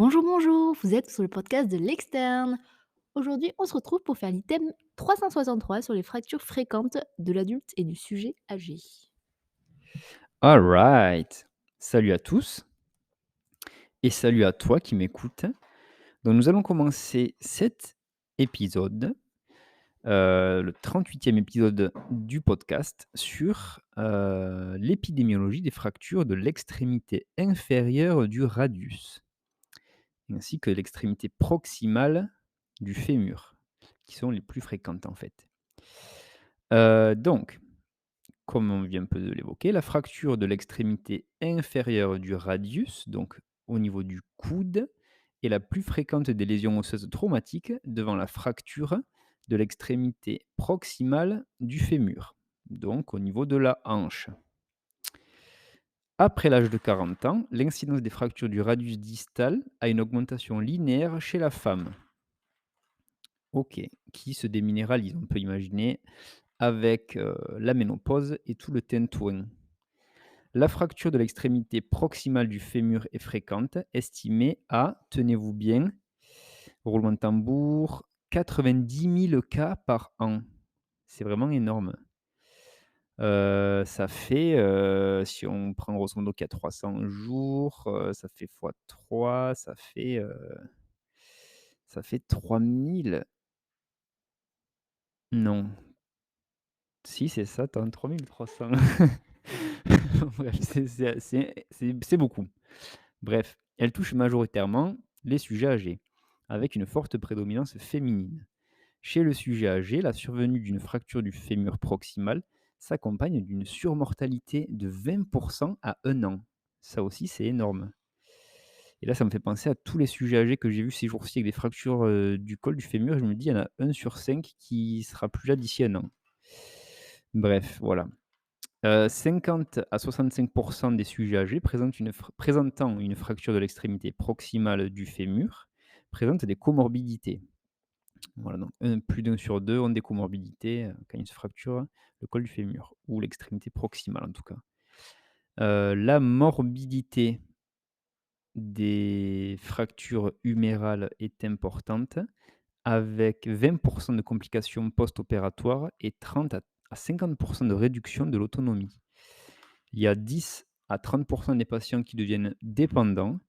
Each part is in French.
Bonjour, bonjour, vous êtes sur le podcast de l'externe. Aujourd'hui, on se retrouve pour faire l'item 363 sur les fractures fréquentes de l'adulte et du sujet âgé. Alright. Salut à tous et salut à toi qui m'écoutes. Donc nous allons commencer cet épisode, le 38e épisode du podcast sur, l'épidémiologie des fractures de l'extrémité inférieure du radius, ainsi que l'extrémité proximale du fémur, qui sont les plus fréquentes en fait. Donc comme on vient un peu de l'évoquer, la fracture de l'extrémité inférieure du radius, donc au niveau du coude, est la plus fréquente des lésions osseuses traumatiques devant la fracture de l'extrémité proximale du fémur, donc au niveau de la hanche. Après l'âge de 40 ans, l'incidence des fractures du radius distal a une augmentation linéaire chez la femme, ok, qui se déminéralise, on peut imaginer, avec la ménopause et tout le tintouin. La fracture de l'extrémité proximale du fémur est fréquente, estimée à, tenez-vous bien, roulement de tambour, 90 000 cas par an. C'est vraiment énorme. Ça fait, si on prend grosso modo qu'il y a 300 jours, ça fait fois 3, ça fait 3000. Non, si c'est ça, attends, 3 300. Bref, c'est beaucoup. Bref, elle touche majoritairement les sujets âgés, avec une forte prédominance féminine. Chez le sujet âgé, la survenue d'une fracture du fémur proximal s'accompagne d'une surmortalité de 20% à 1 an. Ça aussi, c'est énorme. Et là, ça me fait penser à tous les sujets âgés que j'ai vus ces jours-ci avec des fractures du col du fémur. Je me dis, il y en a 1 sur 5 qui sera plus là d'ici 1 an. Bref, voilà. 50 à 65 des sujets âgés présentant une fracture de l'extrémité proximale du fémur présentent des comorbidités. Voilà, donc plus d'un sur 2 ont des comorbidités, quand ils se fracturent le col du fémur ou l'extrémité proximale en tout cas. La morbidité des fractures humérales est importante avec 20 de complications post-opératoires et 30 à 50 de réduction de l'autonomie. Il y a 10 à 30 des patients qui deviennent dépendants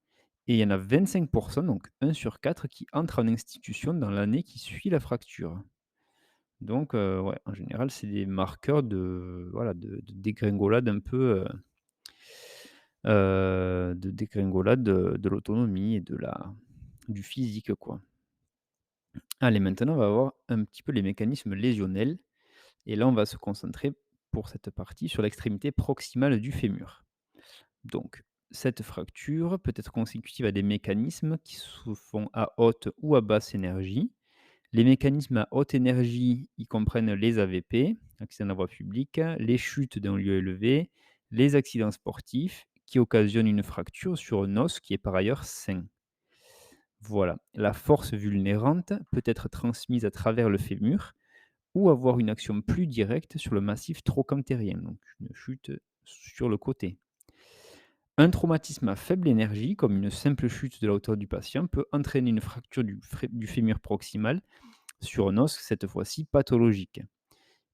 et il y en a 25 donc 1 sur 4 qui entrent en institution dans l'année qui suit la fracture. Donc ouais, en général, c'est des marqueurs de voilà, de dégringolade un peu, de dégringolade de l'autonomie et du physique, quoi. Allez, maintenant, on va voir un petit peu les mécanismes lésionnels et là, on va se concentrer pour cette partie sur l'extrémité proximale du fémur. Donc, cette fracture peut être consécutive à des mécanismes qui se font à haute ou à basse énergie. Les mécanismes à haute énergie, ils comprennent les AVP, accidents de la voie publique, les chutes d'un lieu élevé, les accidents sportifs qui occasionnent une fracture sur un os qui est par ailleurs sain. Voilà. La force vulnérante peut être transmise à travers le fémur ou avoir une action plus directe sur le massif trochantérien, donc une chute sur le côté. Un traumatisme à faible énergie, comme une simple chute de la hauteur du patient, peut entraîner une fracture du fémur proximal sur un os, cette fois-ci pathologique.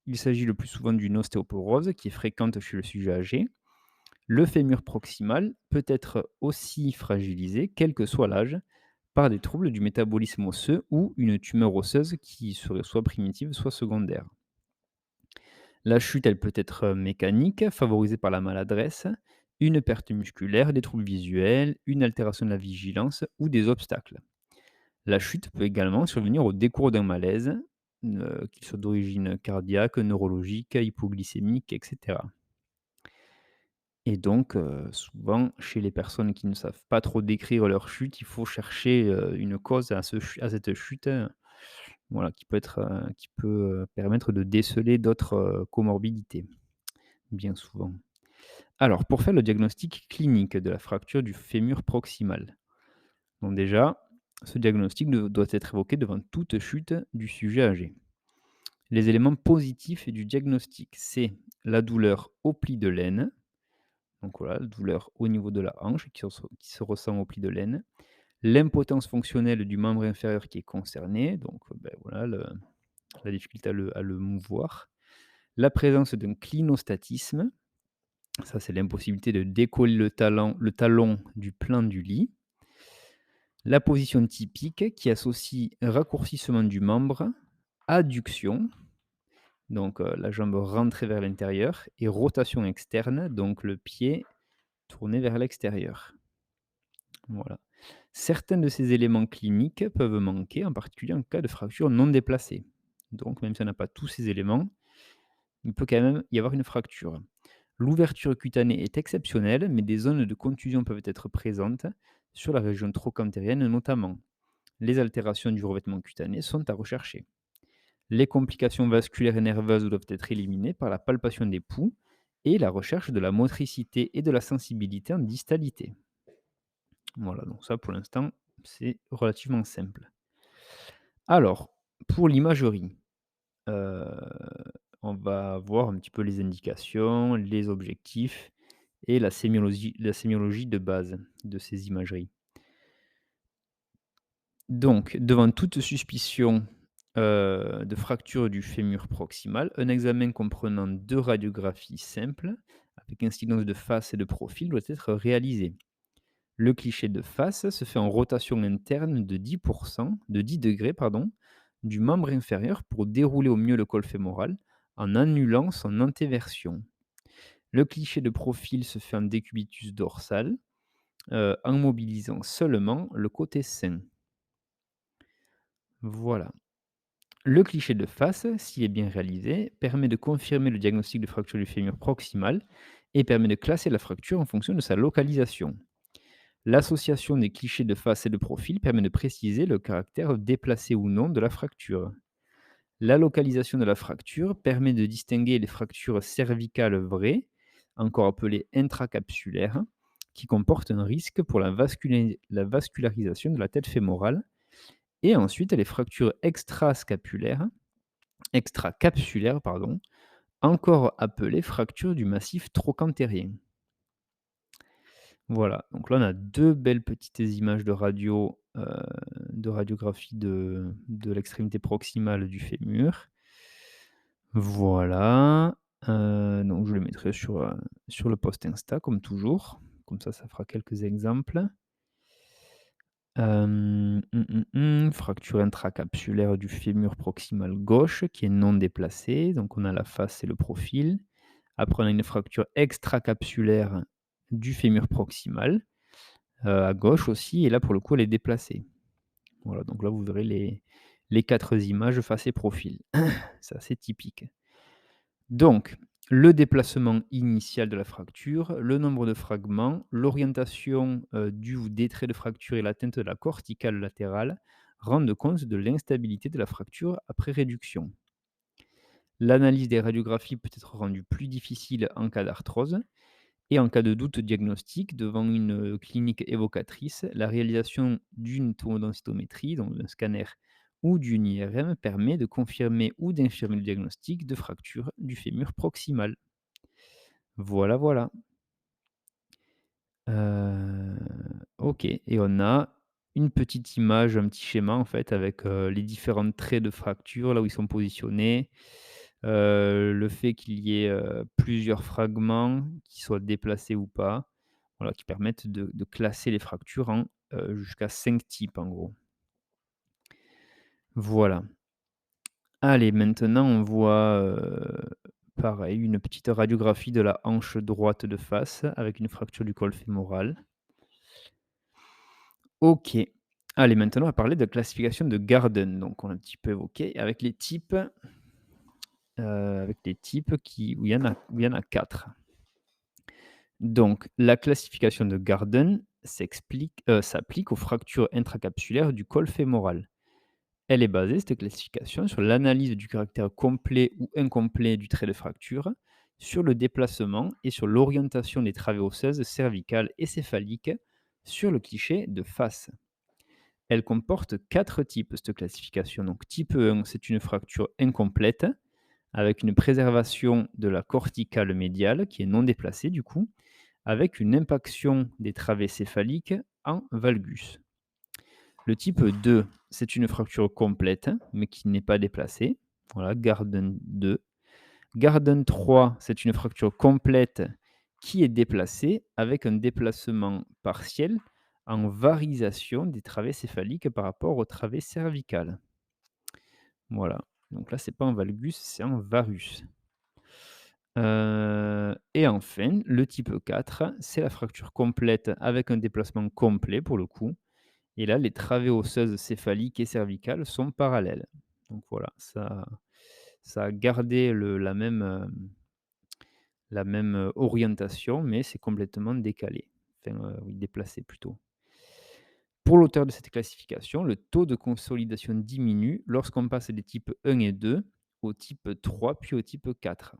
Il s'agit le plus souvent d'une ostéoporose qui est fréquente chez le sujet âgé. Le fémur proximal peut être aussi fragilisé, quel que soit l'âge, par des troubles du métabolisme osseux ou une tumeur osseuse qui serait soit primitive, soit secondaire. La chute, elle peut être mécanique, favorisée par la maladresse, une perte musculaire, des troubles visuels, une altération de la vigilance ou des obstacles. La chute peut également survenir au décours d'un malaise, qu'il soit d'origine cardiaque, neurologique, hypoglycémique, etc. Et donc, souvent, chez les personnes qui ne savent pas trop décrire leur chute, il faut chercher, une cause à cette chute, voilà, qui peut, permettre de déceler d'autres, comorbidités, bien souvent. Alors, pour faire le diagnostic clinique de la fracture du fémur proximal, donc déjà, ce diagnostic doit être évoqué devant toute chute du sujet âgé. Les éléments positifs du diagnostic, c'est la douleur au pli de l'aine, donc voilà, la douleur au niveau de la hanche qui se ressent au pli de l'aine, l'impotence fonctionnelle du membre inférieur qui est concerné, donc voilà la difficulté à le mouvoir, la présence d'un clinostatisme, ça c'est l'impossibilité de décoller le talon du plan du lit, la position typique qui associe raccourcissement du membre, adduction, donc la jambe rentrée vers l'intérieur et rotation externe, donc le pied tourné vers l'extérieur. Voilà. Certains de ces éléments cliniques peuvent manquer, en particulier en cas de fracture non déplacée. Donc même si on n'a pas tous ces éléments, il peut quand même y avoir une fracture. L'ouverture cutanée est exceptionnelle, mais des zones de contusion peuvent être présentes, sur la région trochantérienne notamment. Les altérations du revêtement cutané sont à rechercher. Les complications vasculaires et nerveuses doivent être éliminées par la palpation des poux et la recherche de la motricité et de la sensibilité en distalité. Voilà, donc ça pour l'instant, c'est relativement simple. Alors, pour l'imagerie, heu, on va voir un petit peu les indications, les objectifs et la sémiologie de base de ces imageries. Donc, devant toute suspicion, de fracture du fémur proximal, un examen comprenant 2 radiographies simples, avec incidence de face et de profil, doit être réalisé. Le cliché de face se fait en rotation interne de 10 degrés pardon, du membre inférieur pour dérouler au mieux le col fémoral en annulant son antéversion. Le cliché de profil se fait en décubitus dorsal, en mobilisant seulement le côté sain. Voilà. Le cliché de face, s'il est bien réalisé, permet de confirmer le diagnostic de fracture du fémur proximal et permet de classer la fracture en fonction de sa localisation. L'association des clichés de face et de profil permet de préciser le caractère déplacé ou non de la fracture. La localisation de la fracture permet de distinguer les fractures cervicales vraies, encore appelées intracapsulaires, qui comportent un risque pour la vascularisation de la tête fémorale, et ensuite les fractures extracapsulaires, pardon, encore appelées fractures du massif trochantérien. Voilà, donc là, on a 2 belles petites images de radiographie de l'extrémité proximale du fémur. Voilà, donc je le mettrai sur le post Insta comme toujours. Comme ça fera quelques exemples. Fracture intracapsulaire du fémur proximal gauche qui est non déplacée, donc on a la face et le profil. Après, on a une fracture extracapsulaire du fémur proximal. À gauche aussi et là pour le coup elle est déplacée. Voilà, donc là vous verrez les 4 images face et profil. C'est assez typique. Donc, le déplacement initial de la fracture, le nombre de fragments, l'orientation, du ou des traits de fracture et l'atteinte de la corticale latérale rendent compte de l'instabilité de la fracture après réduction. L'analyse des radiographies peut être rendue plus difficile en cas d'arthrose. Et en cas de doute diagnostique devant une clinique évocatrice, la réalisation d'une tendinocytométrie, donc d'un scanner ou d'une IRM, permet de confirmer ou d'infirmer le diagnostic de fracture du fémur proximal. Voilà, voilà. Heu, OK, et on a une petite image, un petit schéma en fait avec, les différents traits de fracture, là où ils sont positionnés, le fait qu'il y ait, plusieurs fragments qui soient déplacés ou pas, voilà, qui permettent de classer les fractures en, jusqu'à 5 types en gros. Voilà. Allez, maintenant on voit, pareil, une petite radiographie de la hanche droite de face avec une fracture du col fémoral. OK. Allez, maintenant on va parler de classification de Garden, donc on a un petit peu évoqué avec les types où il y en a 4. Donc la classification de Garden s'applique aux fractures intracapsulaires du col fémoral. Elle est basée, cette classification, sur l'analyse du caractère complet ou incomplet du trait de fracture, sur le déplacement et sur l'orientation des travées osseuses cervicales et céphaliques sur le cliché de face. Elle comporte 4 types, cette classification. Donc type 1, c'est une fracture incomplète, avec une préservation de la corticale médiale, qui est non déplacée du coup, avec une impaction des travées céphaliques en valgus. Le type 2, c'est une fracture complète, mais qui n'est pas déplacée. Voilà, Garden 2. Garden 3, c'est une fracture complète qui est déplacée avec un déplacement partiel en varisation des travées céphaliques par rapport aux travées cervicales. Voilà. Donc là, c'est pas en valgus, c'est en varus. Et enfin, le type 4, c'est la fracture complète avec un déplacement complet pour le coup. Et là, les travées osseuses céphaliques et cervicales sont parallèles. Donc voilà, ça a gardé la même orientation, mais c'est complètement décalé. Enfin, oui, déplacé plutôt. Pour l'auteur de cette classification, le taux de consolidation diminue lorsqu'on passe des types 1 et 2 au type 3 puis au type 4.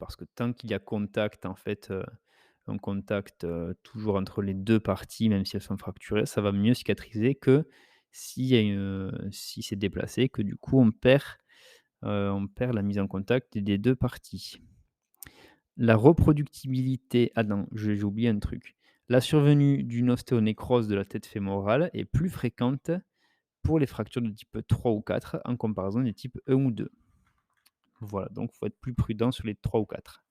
Parce que tant qu'il y a contact, en fait, un contact, toujours entre les 2 parties, même si elles sont fracturées, ça va mieux cicatriser que si c'est déplacé, que du coup on perd la mise en contact des 2 parties. La reproductibilité ah non, j'ai oublié un truc. La survenue d'une ostéonécrose de la tête fémorale est plus fréquente pour les fractures de type 3 ou 4 en comparaison des types 1 ou 2. Voilà, donc il faut être plus prudent sur les 3 ou 4.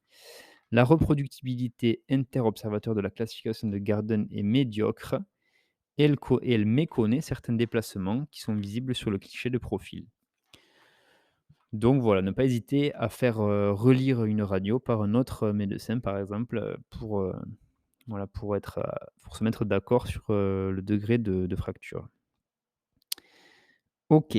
La reproductibilité interobservateur de la classification de Garden est médiocre et elle méconnaît certains déplacements qui sont visibles sur le cliché de profil. Donc voilà, ne pas hésiter à faire, relire une radio par un autre médecin, par exemple, voilà, pour se mettre d'accord sur, le degré de fracture. OK.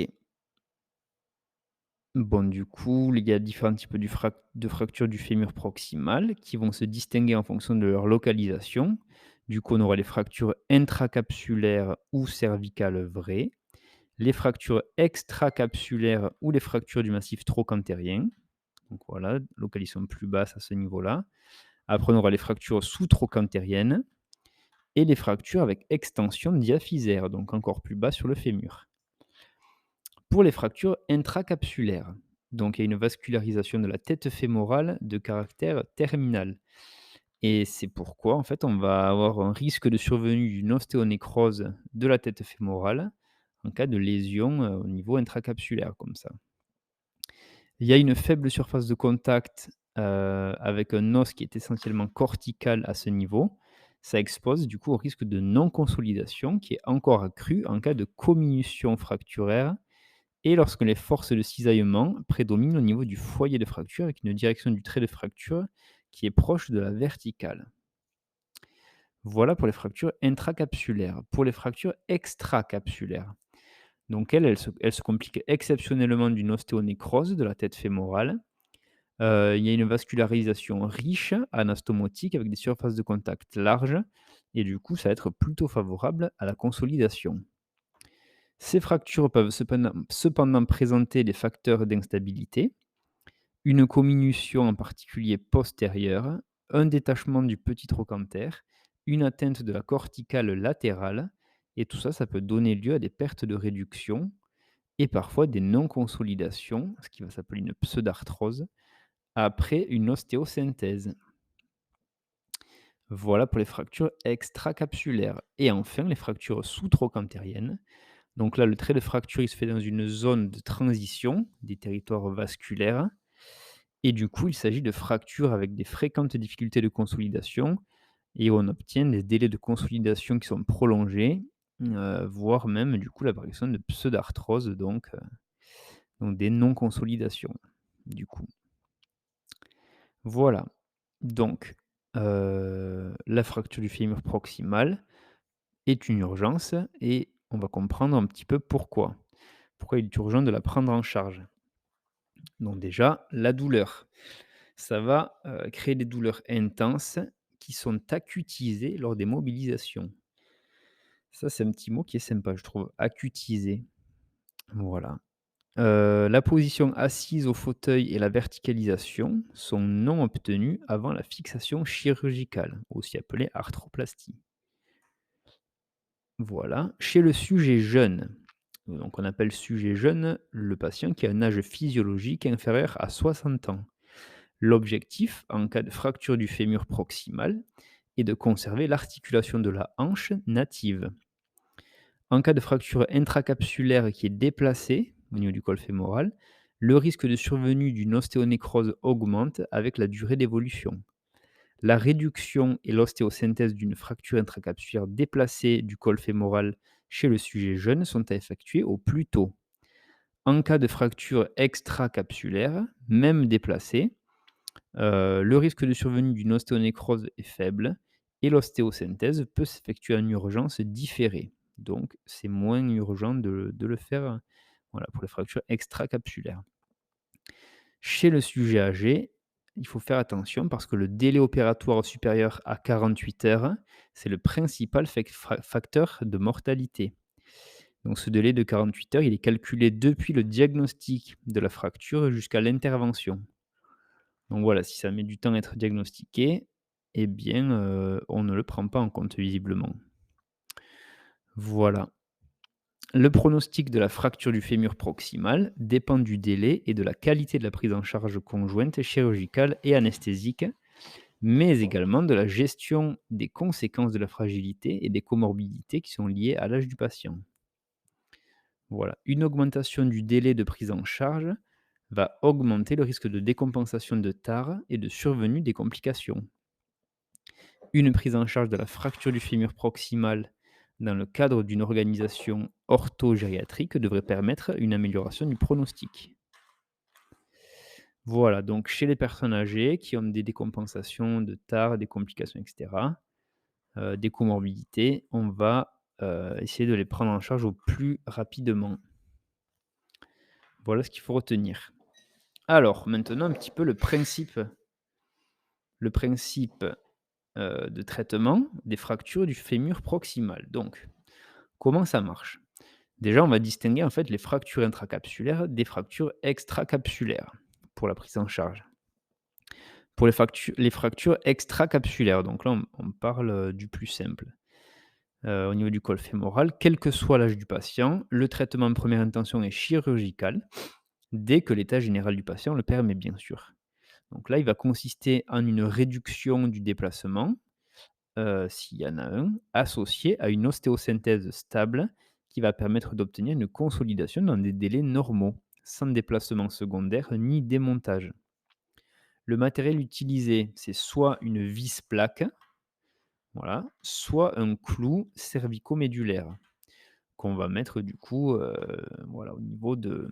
Bon, du coup, il y a différents types de fractures du fémur proximal qui vont se distinguer en fonction de leur localisation. Du coup, on aura les fractures intracapsulaires ou cervicales vraies, les fractures extracapsulaires ou les fractures du massif trochantérien. Donc voilà, localisation plus basse à ce niveau-là. Après, on aura les fractures sous-trochantériennes et les fractures avec extension diaphysaire, donc encore plus bas sur le fémur. Pour les fractures intracapsulaires, donc il y a une vascularisation de la tête fémorale de caractère terminal. Et c'est pourquoi, en fait, on va avoir un risque de survenue d'une ostéonécrose de la tête fémorale en cas de lésion au niveau intracapsulaire, comme ça. Il y a une faible surface de contact avec un os qui est essentiellement cortical à ce niveau. Ça expose du coup au risque de non-consolidation qui est encore accru en cas de comminution fracturaire et lorsque les forces de cisaillement prédominent au niveau du foyer de fracture avec une direction du trait de fracture qui est proche de la verticale. Voilà pour les fractures intracapsulaires. Pour les fractures extracapsulaires, donc elles se compliquent exceptionnellement d'une ostéonécrose de la tête fémorale. Il y a une vascularisation riche, anastomotique, avec des surfaces de contact larges et du coup, ça va être plutôt favorable à la consolidation. Ces fractures peuvent cependant présenter des facteurs d'instabilité, une comminution en particulier postérieure, un détachement du petit trochanter, une atteinte de la corticale latérale, et tout ça, ça peut donner lieu à des pertes de réduction et parfois des non-consolidations, ce qui va s'appeler une pseudarthrose, après une ostéosynthèse. Voilà pour les fractures extracapsulaires. Et enfin, les fractures sous-trochantériennes. Donc là, le trait de fracture, il se fait dans une zone de transition des territoires vasculaires. Et du coup, il s'agit de fractures avec des fréquentes difficultés de consolidation et on obtient des délais de consolidation qui sont prolongés, voire même du coup l'apparition de pseudarthrose, donc des non-consolidations, du coup. Voilà. Donc, la fracture du fémur proximal est une urgence et on va comprendre un petit peu pourquoi. Pourquoi il est urgent de la prendre en charge. Donc déjà, la douleur. Ça va, créer des douleurs intenses qui sont acutisées lors des mobilisations. Ça, c'est un petit mot qui est sympa, je trouve, acutiser. Voilà. La position assise au fauteuil et la verticalisation sont non obtenues avant la fixation chirurgicale, aussi appelée arthroplastie. Voilà. Chez le sujet jeune, donc on appelle sujet jeune le patient qui a un âge physiologique inférieur à 60 ans. L'objectif, en cas de fracture du fémur proximal, est de conserver l'articulation de la hanche native. En cas de fracture intracapsulaire qui est déplacée au niveau du col fémoral, le risque de survenue d'une ostéonécrose augmente avec la durée d'évolution. La réduction et l'ostéosynthèse d'une fracture intracapsulaire déplacée du col fémoral chez le sujet jeune sont à effectuer au plus tôt. En cas de fracture extracapsulaire, même déplacée, le risque de survenue d'une ostéonécrose est faible et l'ostéosynthèse peut s'effectuer en urgence différée. Donc, c'est moins urgent de le faire, voilà, pour les fractures extracapsulaires. Chez le sujet âgé, il faut faire attention parce que le délai opératoire supérieur à 48 heures, c'est le principal facteur de mortalité. Donc ce délai de 48 heures, il est calculé depuis le diagnostic de la fracture jusqu'à l'intervention. Donc voilà, si ça met du temps à être diagnostiqué, eh bien, on ne le prend pas en compte visiblement. Voilà. Le pronostic de la fracture du fémur proximal dépend du délai et de la qualité de la prise en charge conjointe chirurgicale et anesthésique, mais également de la gestion des conséquences de la fragilité et des comorbidités qui sont liées à l'âge du patient. Voilà, une augmentation du délai de prise en charge va augmenter le risque de décompensation de tare et de survenue des complications. Une prise en charge de la fracture du fémur proximal dans le cadre d'une organisation orthogériatrique devrait permettre une amélioration du pronostic. Voilà, donc chez les personnes âgées qui ont des décompensations de tare, des complications, etc., des comorbidités, on va essayer de les prendre en charge au plus rapidement. Voilà ce qu'il faut retenir. Alors, maintenant un petit peu le principe de traitement des fractures du fémur proximal. Donc, comment ça marche? Déjà, on va distinguer en fait les fractures intracapsulaires des fractures extracapsulaires pour la prise en charge. Pour les fractures extracapsulaires, donc là on parle du plus simple. Au niveau du col fémoral, quel que soit l'âge du patient, le traitement en première intention est chirurgical dès que l'état général du patient le permet bien sûr. Donc là, il va consister en une réduction du déplacement, s'il y en a un, associé à une ostéosynthèse stable qui va permettre d'obtenir une consolidation dans des délais normaux, sans déplacement secondaire ni démontage. Le matériel utilisé, c'est soit une vis plaque, voilà, soit un clou cervico-médulaire qu'on va mettre du coup, voilà, au niveau de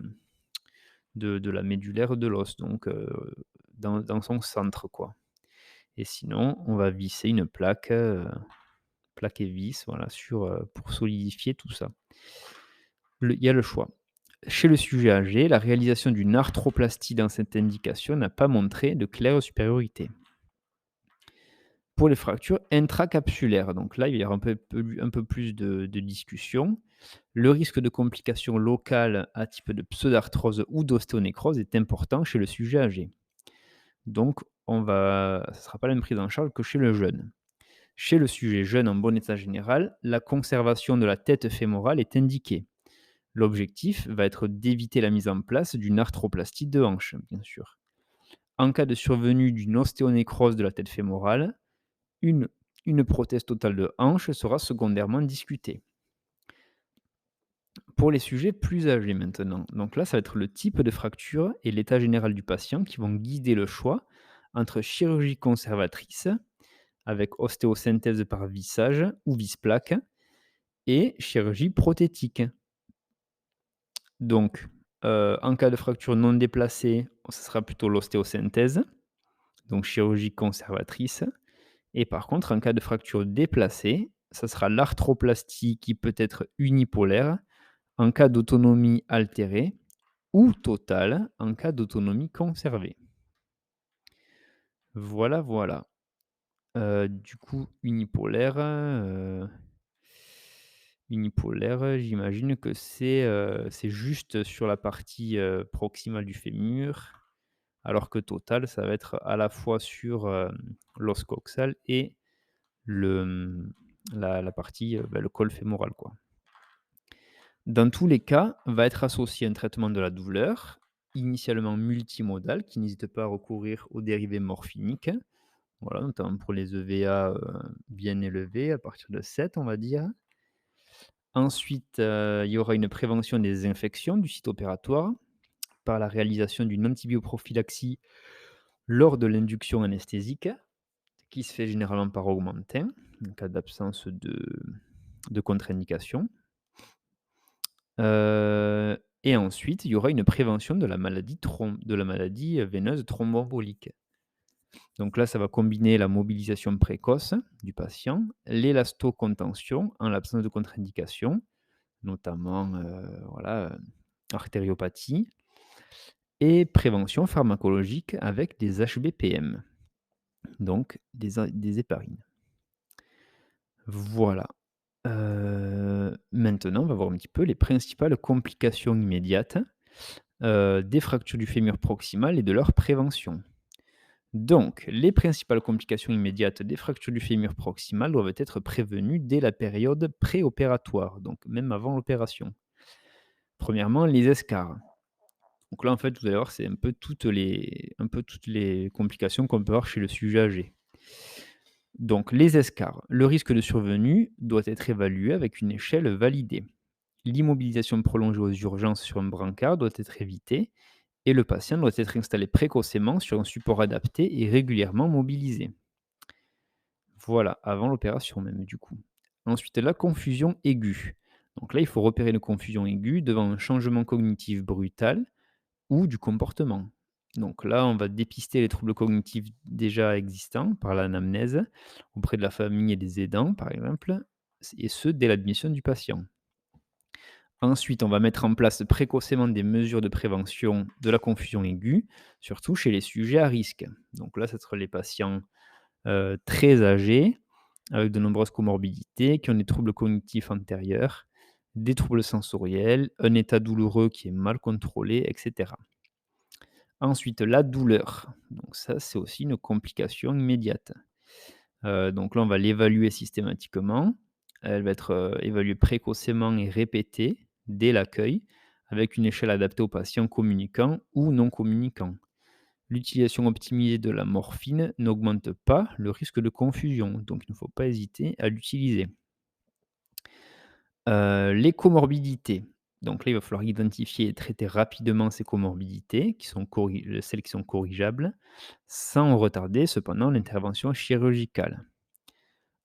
la médulaire de l'os, donc dans son centre, quoi. Et sinon, on va visser une plaque, plaque et vis, voilà, pour solidifier tout ça. Il y a le choix. Chez le sujet âgé, la réalisation d'une arthroplastie dans cette indication n'a pas montré de claire supériorité. Pour les fractures intracapsulaires, donc là, il y aura un peu plus de discussion. Le risque de complications locales à type de pseudarthrose ou d'ostéonécrose est important chez le sujet âgé. Donc, ça ne sera pas la même prise en charge que chez le jeune. Chez le sujet jeune en bon état général, la conservation de la tête fémorale est indiquée. L'objectif va être d'éviter la mise en place d'une arthroplastie de hanche, bien sûr. En cas de survenue d'une ostéonécrose de la tête fémorale, une, une prothèse totale de hanche sera secondairement discutée. Pour les sujets plus âgés maintenant, donc là, ça va être le type de fracture et l'état général du patient qui vont guider le choix entre chirurgie conservatrice, avec ostéosynthèse par vissage ou vis-plaque, et chirurgie prothétique. Donc, en cas de fracture non déplacée, ce sera plutôt l'ostéosynthèse, donc chirurgie conservatrice. Et par contre, en cas de fracture déplacée, ça sera l'arthroplastie qui peut être unipolaire en cas d'autonomie altérée ou totale en cas d'autonomie conservée. Voilà, voilà. Du coup, unipolaire, j'imagine que c'est juste sur la partie, proximale du fémur, alors que total, ça va être à la fois sur, l'os coxal et la partie, le col fémoral, quoi. Dans tous les cas, va être associé un traitement de la douleur, initialement multimodal, qui n'hésite pas à recourir aux dérivés morphiniques, voilà, notamment pour les EVA, bien élevés, à partir de 7, on va dire. Ensuite, il y aura une prévention des infections du site opératoire par la réalisation d'une antibioprophylaxie lors de l'induction anesthésique, qui se fait généralement par augmentin, en cas d'absence de contre-indication. Et ensuite, il y aura une prévention de la maladie, veineuse thromboembolique. Donc là, ça va combiner la mobilisation précoce du patient, l'élastocontention en l'absence de contre-indication, notamment, voilà, artériopathie et prévention pharmacologique avec des HBPM, donc des héparines. Voilà. Maintenant, on va voir un petit peu les principales complications immédiates, des fractures du fémur proximal et de leur prévention. Donc, les principales complications immédiates des fractures du fémur proximal doivent être prévenues dès la période préopératoire, donc même avant l'opération. Premièrement, les escarres. Donc là, en fait, vous allez voir, c'est un peu toutes les complications qu'on peut avoir chez le sujet âgé. Donc, les escarres. Le risque de survenue doit être évalué avec une échelle validée. L'immobilisation prolongée aux urgences sur un brancard doit être évitée et le patient doit être installé précocement sur un support adapté et régulièrement mobilisé. Voilà, avant l'opération même du coup. Ensuite, la confusion aiguë. Donc là, il faut repérer une confusion aiguë devant un changement cognitif brutal ou du comportement. Donc là, on va dépister les troubles cognitifs déjà existants par l'anamnèse auprès de la famille et des aidants, par exemple, et ce, dès l'admission du patient. Ensuite, on va mettre en place précocement des mesures de prévention de la confusion aiguë, surtout chez les sujets à risque. Donc là, ce sera les patients très âgés, avec de nombreuses comorbidités, qui ont des troubles cognitifs antérieurs, des troubles sensoriels, un état douloureux qui est mal contrôlé, etc. Ensuite, la douleur. Donc ça, c'est aussi une complication immédiate. Donc là, on va l'évaluer systématiquement. Elle va être, évaluée précocement et répétée dès l'accueil, avec une échelle adaptée aux patients communicants ou non communicants. L'utilisation optimisée de la morphine n'augmente pas le risque de confusion, donc il ne faut pas hésiter à l'utiliser. Les comorbidités. Donc là, il va falloir identifier et traiter rapidement ces comorbidités celles qui sont corrigeables, sans retarder cependant l'intervention chirurgicale.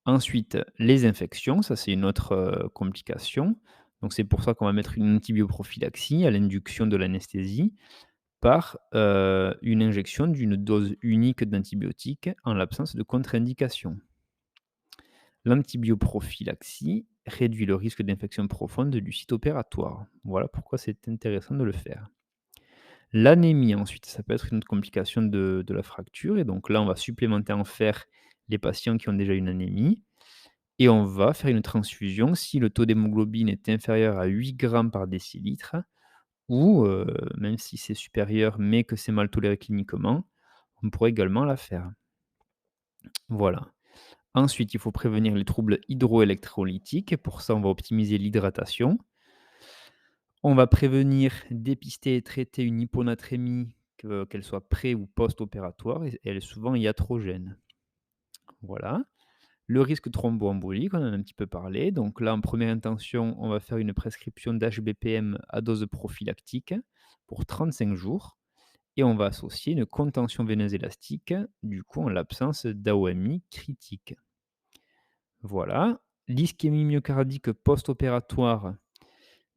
Ensuite, les infections, ça c'est une autre, complication. Donc c'est pour ça qu'on va mettre une antibioprophylaxie à l'induction de l'anesthésie par, une injection d'une dose unique d'antibiotiques en l'absence de contre-indication. L'antibioprophylaxie réduit le risque d'infection profonde du site opératoire. Voilà pourquoi c'est intéressant de le faire. L'anémie ensuite, ça peut être une autre complication de la fracture et donc là, on va supplémenter en fer les patients qui ont déjà une anémie et on va faire une transfusion si le taux d'hémoglobine est inférieur à 8 grammes par décilitre ou, même si c'est supérieur mais que c'est mal toléré cliniquement, on pourrait également la faire. Voilà. Ensuite, il faut prévenir les troubles hydroélectrolytiques. Pour ça, on va optimiser l'hydratation. On va prévenir, dépister et traiter une hyponatrémie, qu'elle soit pré ou post-opératoire, et elle est souvent iatrogène. Voilà. Le risque thromboembolique, on en a un petit peu parlé. Donc là, en première intention, on va faire une prescription d'HBPM à dose prophylactique pour 35 jours. Et on va associer une contention veineuse élastique, du coup en l'absence d'AOMI critique. Voilà. L'ischémie myocardique post-opératoire,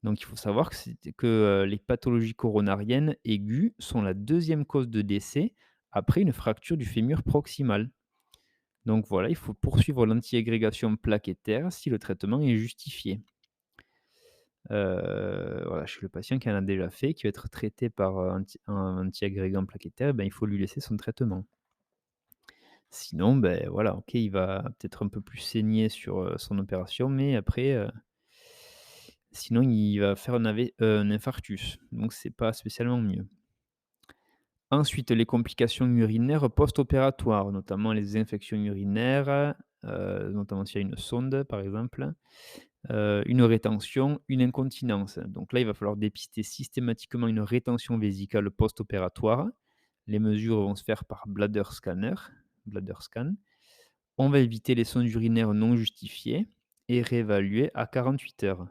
donc il faut savoir que les pathologies coronariennes aiguës sont la deuxième cause de décès après une fracture du fémur proximal. Donc voilà, il faut poursuivre l'antiagrégation plaquettaire si le traitement est justifié. Voilà, chez le patient qui en a déjà fait, qui va être traité par, un antiagrégant plaquettaire, ben, il faut lui laisser son traitement. Sinon, ben voilà, OK, il va peut-être un peu plus saigner sur, son opération, mais après, sinon il va faire un infarctus, donc c'est pas spécialement mieux. Ensuite, les complications urinaires post-opératoires, notamment les infections urinaires, notamment s'il y a une sonde, par exemple, une rétention, une incontinence. Donc là, il va falloir dépister systématiquement une rétention vésicale post-opératoire. Les mesures vont se faire par bladder scan. On va éviter les sondes urinaires non justifiées et réévaluer à 48 heures.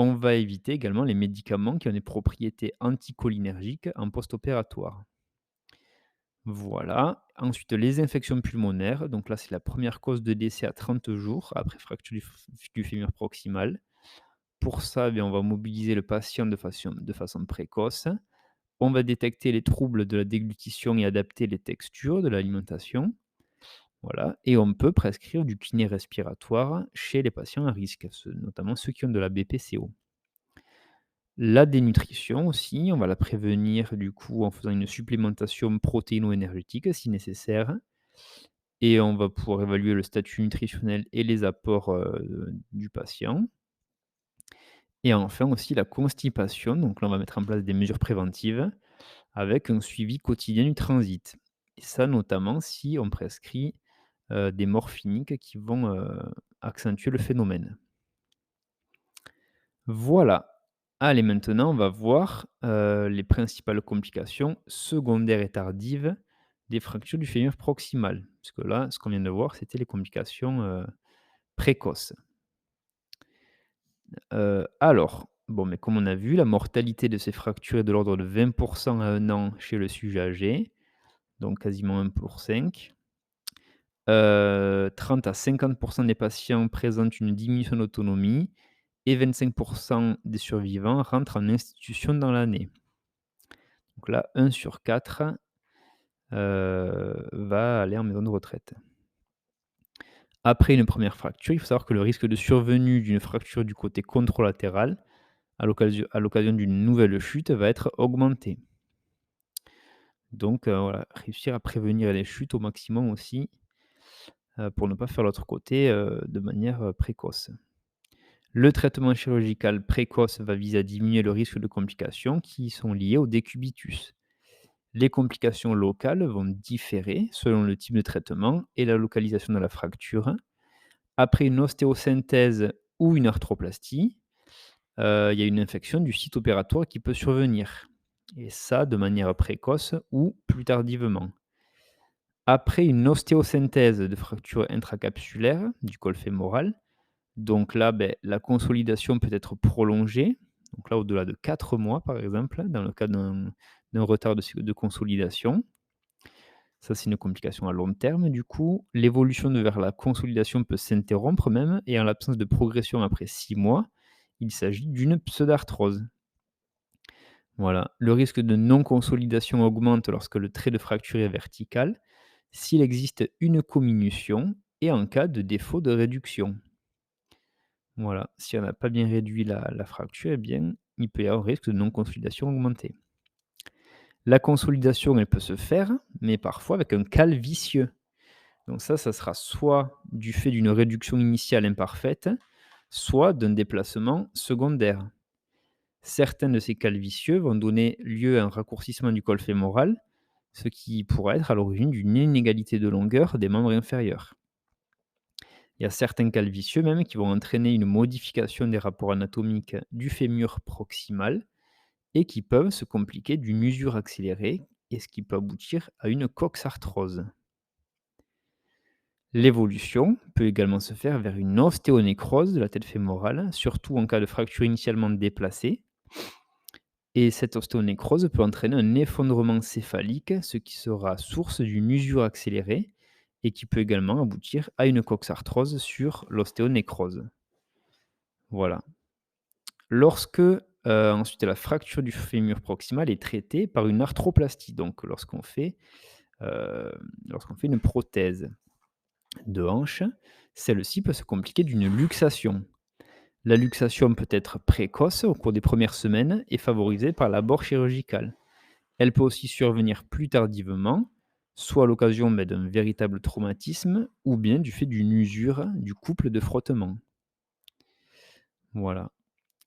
On va éviter également les médicaments qui ont des propriétés anticholinergiques en post-opératoire. Voilà. Ensuite, les infections pulmonaires. Donc là, c'est la première cause de décès à 30 jours après fracture du fémur proximal. Pour ça, on va mobiliser le patient de façon précoce. On va détecter les troubles de la déglutition et adapter les textures de l'alimentation. Voilà. Et on peut prescrire du kiné respiratoire chez les patients à risque, notamment ceux qui ont de la BPCO. La dénutrition aussi, on va la prévenir du coup en faisant une supplémentation protéino-énergétique si nécessaire. Et on va pouvoir évaluer le statut nutritionnel et les apports, du patient. Et enfin aussi la constipation, donc là on va mettre en place des mesures préventives avec un suivi quotidien du transit. Et ça notamment si on prescrit, des morphiniques qui vont, accentuer le phénomène. Voilà. Allez, maintenant, on va voir, les principales complications secondaires et tardives des fractures du fémur proximal. Parce que là, ce qu'on vient de voir, c'était les complications, précoces. Alors, bon, mais comme on a vu, la mortalité de ces fractures est de l'ordre de 20 à 1 an chez le sujet âgé, donc quasiment 1 pour 5. 30 à 50 des patients présentent une diminution d'autonomie et 25 des survivants rentrent en institution dans l'année. Donc là, 1 sur 4 va aller en maison de retraite. Après une première fracture, il faut savoir que le risque de survenue d'une fracture du côté contralatéral, à l'occasion d'une nouvelle chute, va être augmenté. Donc voilà, réussir à prévenir les chutes au maximum aussi, pour ne pas faire l'autre côté, de manière, précoce. Le traitement chirurgical précoce va viser à diminuer le risque de complications qui sont liées au décubitus. Les complications locales vont différer selon le type de traitement et la localisation de la fracture. Après une ostéosynthèse ou une arthroplastie, il y a une infection du site opératoire qui peut survenir, et ça de manière précoce ou plus tardivement. Après une ostéosynthèse de fracture intracapsulaire du col fémoral, donc là, la consolidation peut être prolongée, donc là au-delà de 4 mois par exemple, dans le cas d'un retard de consolidation. Ça, c'est une complication à long terme du coup. L'évolution vers la consolidation peut s'interrompre même et en l'absence de progression après 6 mois, il s'agit d'une pseudarthrose. Voilà. Le risque de non-consolidation augmente lorsque le trait de fracture est vertical, s'il existe une comminution et en cas de défaut de réduction. Voilà. Si on n'a pas bien réduit la fracture, il peut y avoir un risque de non-consolidation augmenté. La consolidation, elle peut se faire, mais parfois avec un cal vicieux. Donc ça sera soit du fait d'une réduction initiale imparfaite, soit d'un déplacement secondaire. Certains de ces cals vicieux vont donner lieu à un raccourcissement du col fémoral, ce qui pourrait être à l'origine d'une inégalité de longueur des membres inférieurs. Il y a certains cals vicieux même qui vont entraîner une modification des rapports anatomiques du fémur proximal et qui peuvent se compliquer d'une usure accélérée, et ce qui peut aboutir à une coxarthrose. L'évolution peut également se faire vers une ostéonécrose de la tête fémorale, surtout en cas de fracture initialement déplacée. Et cette ostéonécrose peut entraîner un effondrement céphalique, ce qui sera source d'une usure accélérée et qui peut également aboutir à une coxarthrose sur l'ostéonécrose. Voilà. Lorsque ensuite la fracture du fémur proximal est traitée par une arthroplastie, donc heu, lorsqu'on fait une prothèse de hanche, celle-ci peut se compliquer d'une luxation. La luxation peut être précoce au cours des premières semaines et favorisée par l'abord chirurgical. Elle peut aussi survenir plus tardivement, soit à l'occasion d'un véritable traumatisme ou bien du fait d'une usure du couple de frottement. Voilà.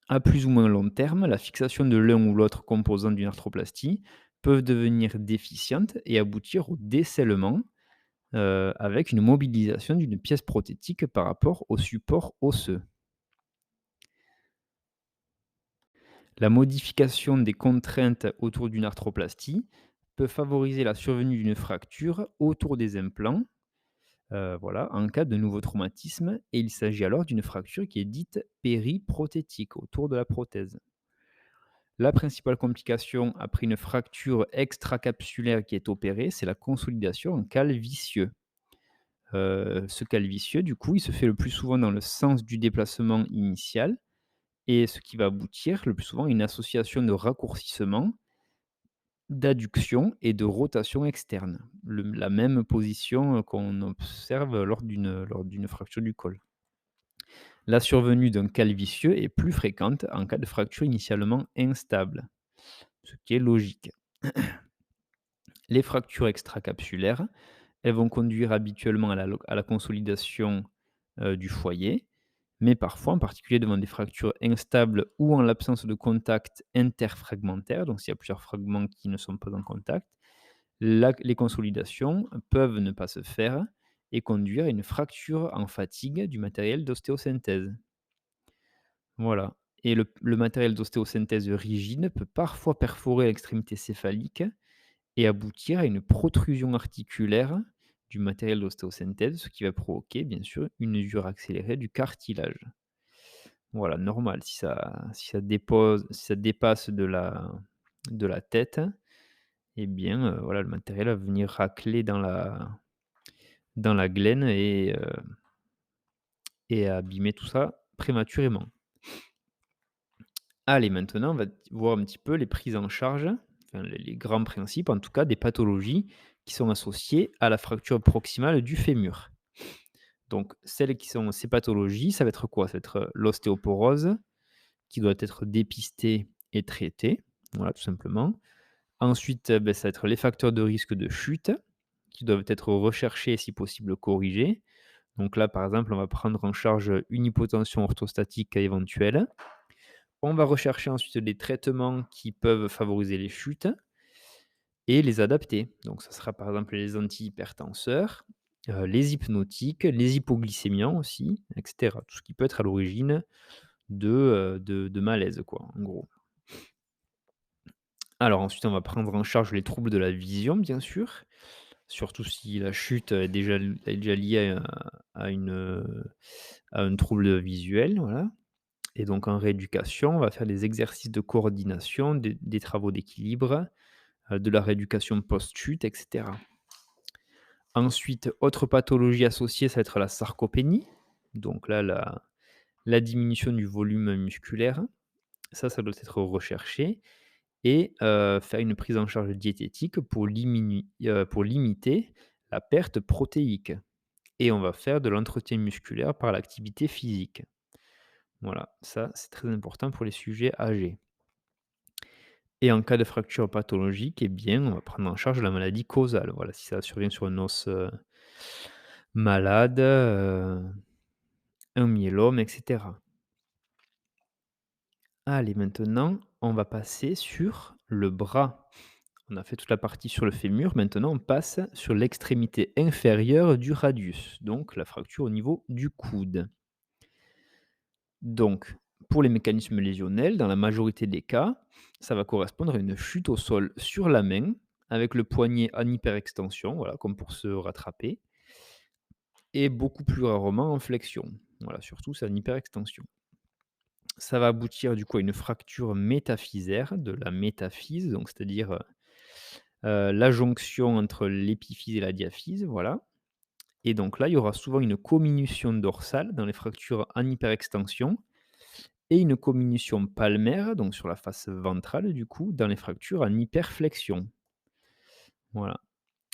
À plus ou moins long terme, la fixation de l'un ou l'autre composant d'une arthroplastie peut devenir déficiente et aboutir au décèlement, avec une mobilisation d'une pièce prothétique par rapport au support osseux. La modification des contraintes autour d'une arthroplastie peut favoriser la survenue d'une fracture autour des implants, voilà, en cas de nouveau traumatisme et il s'agit alors d'une fracture qui est dite périprothétique autour de la prothèse. La principale complication après une fracture extracapsulaire qui est opérée, c'est la consolidation en cal vicieux. Ce cal vicieux, du coup, il se fait le plus souvent dans le sens du déplacement initial et ce qui va aboutir le plus souvent à une association de raccourcissement, d'adduction et de rotation externe. La même position, qu'on observe lors d'une fracture du col. La survenue d'un cal vicieux est plus fréquente en cas de fracture initialement instable, ce qui est logique. Les fractures extracapsulaires, elles vont conduire habituellement à la consolidation, du foyer, mais parfois, en particulier devant des fractures instables ou en l'absence de contact interfragmentaire, donc s'il y a plusieurs fragments qui ne sont pas en contact, les consolidations peuvent ne pas se faire et conduire à une fracture en fatigue du matériel d'ostéosynthèse. Voilà, et le matériel d'ostéosynthèse rigide peut parfois perforer l'extrémité céphalique et aboutir à une protrusion articulaire du matériel d'ostéosynthèse, ce qui va provoquer bien sûr une usure accélérée du cartilage. Voilà, normal, si ça dépasse de la tête, eh bien, voilà, le matériel va venir racler dans la glaine et abîmer tout ça prématurément. Allez, maintenant, on va voir un petit peu les prises en charge, enfin les grands principes en tout cas des pathologies qui sont associées à la fracture proximale du fémur. Donc celles qui sont ces pathologies, ça va être quoi? Ça va être, l'ostéoporose qui doit être dépistée et traitée, voilà tout simplement. Ensuite, ça va être les facteurs de risque de chute qui doivent être recherchés et si possible corrigés. Donc là, par exemple, on va prendre en charge une hypotension orthostatique éventuelle. On va rechercher ensuite des traitements qui peuvent favoriser les chutes et les adapter. Donc ça sera par exemple les antihypertenseurs, les hypnotiques, les hypoglycémiants aussi, et cetera. Tout ce qui peut être à l'origine de malaise quoi, en gros. Alors ensuite, on va prendre en charge les troubles de la vision, bien sûr, surtout si la chute est déjà liée à un trouble visuel, voilà. Et donc en rééducation, on va faire des exercices de coordination, des travaux d'équilibre, de la rééducation post-chute, et cetera. Ensuite, autre pathologie associée, ça va être la sarcopénie. Donc là, la diminution du volume musculaire. Ça doit être recherché et faire une prise en charge diététique pour limiter la perte protéique et on va faire de l'entretien musculaire par l'activité physique. Voilà, ça, c'est très important pour les sujets âgés. Et en cas de fracture pathologique, eh bien, on va prendre en charge la maladie causale. Voilà, si ça survient sur un os, malade, un myélome, et cetera. Allez, maintenant, on va passer sur le bras. On a fait toute la partie sur le fémur, maintenant on passe sur l'extrémité inférieure du radius, donc la fracture au niveau du coude. Donc, pour les mécanismes lésionnels, dans la majorité des cas, ça va correspondre à une chute au sol sur la main, avec le poignet en hyperextension, voilà, comme pour se rattraper, et beaucoup plus rarement en flexion. Voilà, surtout c'est en hyperextension. Ça va aboutir du coup à une fracture métaphysaire de la métaphyse, donc c'est-à-dire la jonction entre l'épiphyse et la diaphyse, voilà. Et donc là, il y aura souvent une comminution dorsale dans les fractures en hyperextension et une comminution palmaire, donc sur la face ventrale du coup, dans les fractures en hyperflexion. Voilà.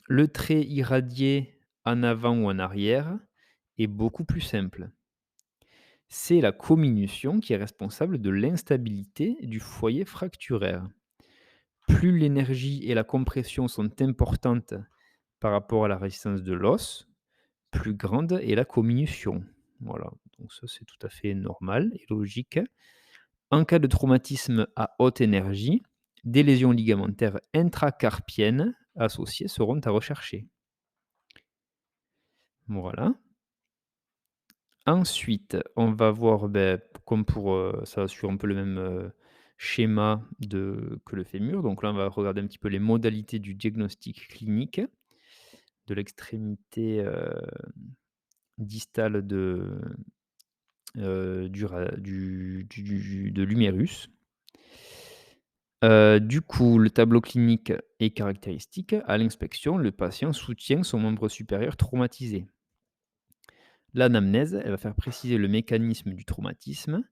Le trait irradié en avant ou en arrière est beaucoup plus simple. C'est la comminution qui est responsable de l'instabilité du foyer fracturaire. Plus l'énergie et la compression sont importantes par rapport à la résistance de l'os, plus grande est la comminution. Voilà, donc ça c'est tout à fait normal et logique. En cas de traumatisme à haute énergie, des lésions ligamentaires intracarpiennes associées seront à rechercher. Voilà. Ensuite, on va voir, comme pour, ça va suivre un peu le même, schéma que le fémur. Donc là, on va regarder un petit peu les modalités du diagnostic clinique. de l'extrémité, distale de l'humérus. Du coup, le tableau clinique est caractéristique. À l'inspection, le patient soutient son membre supérieur traumatisé. L'anamnèse, elle va faire préciser le mécanisme du traumatisme.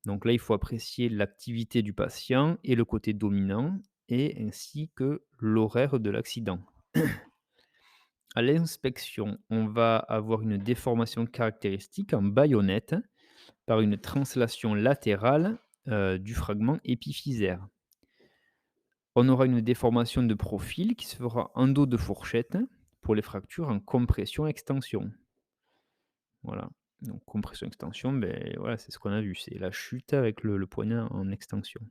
Donc là, il faut apprécier l'activité du patient et le côté dominant et ainsi que l'horaire de l'accident. À l'inspection, on va avoir une déformation caractéristique en baïonnette par une translation latérale, du fragment épiphysaire. On aura une déformation de profil qui se fera en dos de fourchette pour les fractures en compression-extension. Voilà, donc compression-extension, ben voilà, c'est ce qu'on a vu, c'est la chute avec le poignet en extension.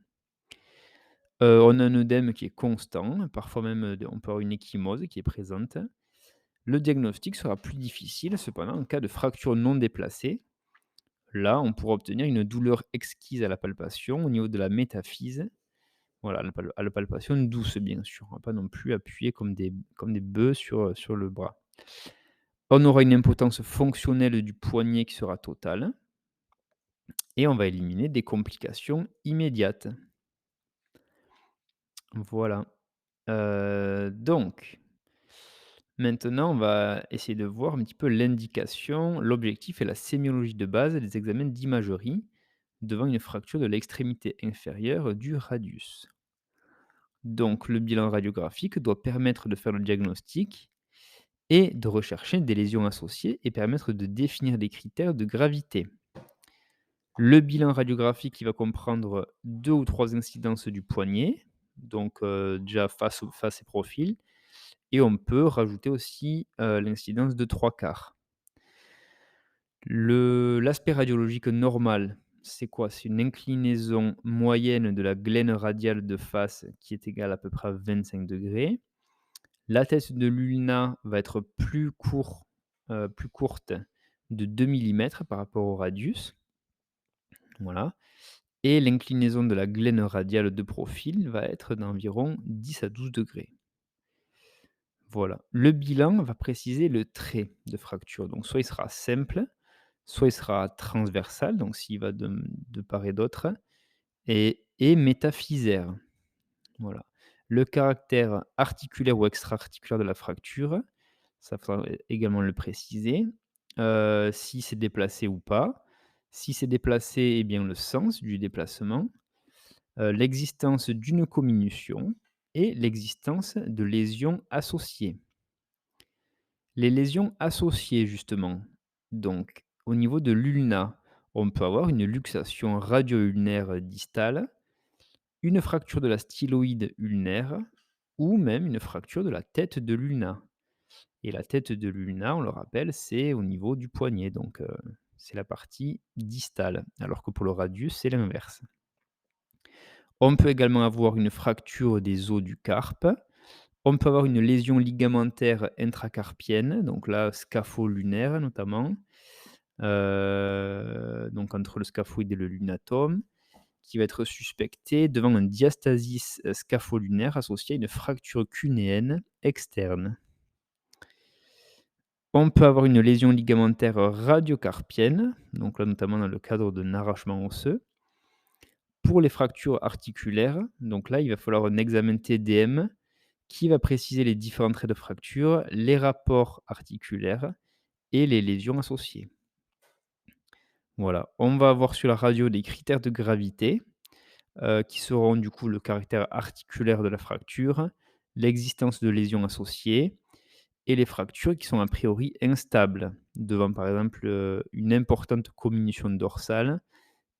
On a un œdème qui est constant, parfois même, on peut avoir une ecchymose qui est présente. Le diagnostic sera plus difficile cependant en cas de fracture non déplacée. Là, on pourra obtenir une douleur exquise à la palpation au niveau de la métaphyse. Voilà, à la palpation douce bien sûr, on va pas non plus appuyer comme des bœufs sur le bras. On aura une impotence fonctionnelle du poignet qui sera totale et on va éliminer des complications immédiates. Voilà. Donc maintenant, on va essayer de voir un petit peu l'indication, l'objectif et la sémiologie de base des examens d'imagerie devant une fracture de l'extrémité inférieure du radius. Donc, le bilan radiographique doit permettre de faire le diagnostic et de rechercher des lésions associées et permettre de définir des critères de gravité. Le bilan radiographique, il va comprendre 2 ou 3 incidences du poignet, donc déjà face et profil, et on peut rajouter aussi, l'incidence de 3/4. L'aspect radiologique normal, c'est quoi? C'est une inclinaison moyenne de la glène radiale de face qui est égale à peu près à 25°. La tête de l'ulna va être plus courte de 2 millimètres par rapport au radius, voilà, et l'inclinaison de la glène radiale de profil va être d'environ 10 à 12°. Voilà. Le bilan va préciser le trait de fracture, donc soit il sera simple, soit il sera transversal, donc s'il va de part et d'autre, et métaphysaire. Voilà. Le caractère articulaire ou extra-articulaire de la fracture, ça faudra également le préciser. Si c'est déplacé ou pas. Si c'est déplacé, eh bien le sens du déplacement, l'existence d'une comminution et l'existence de lésions associées. Les lésions associées justement, donc au niveau de l'ulna, on peut avoir une luxation radio-ulnaire distale, une fracture de la styloïde ulnaire ou même une fracture de la tête de l'ulna. Et la tête de l'ulna, on le rappelle, c'est au niveau du poignet, donc c'est la partie distale, alors que pour le radius, c'est l'inverse. On peut également avoir une fracture des os du carpe. On peut avoir une lésion ligamentaire intracarpienne, donc là, scapho-lunaire notamment, donc entre le scaphoïde et le lunatome, qui va être suspectée devant un diastasis scapho-lunaire associé à une fracture cunéenne externe. On peut avoir une lésion ligamentaire radiocarpienne, donc là notamment dans le cadre d'un arrachement osseux. Pour les fractures articulaires, donc là, il va falloir un examen TDM qui va préciser les différents traits de fracture, les rapports articulaires et les lésions associées. Voilà, on va avoir sur la radio des critères de gravité, qui seront du coup le caractère articulaire de la fracture, l'existence de lésions associées et les fractures qui sont a priori instables, devant par exemple, une importante comminution dorsale,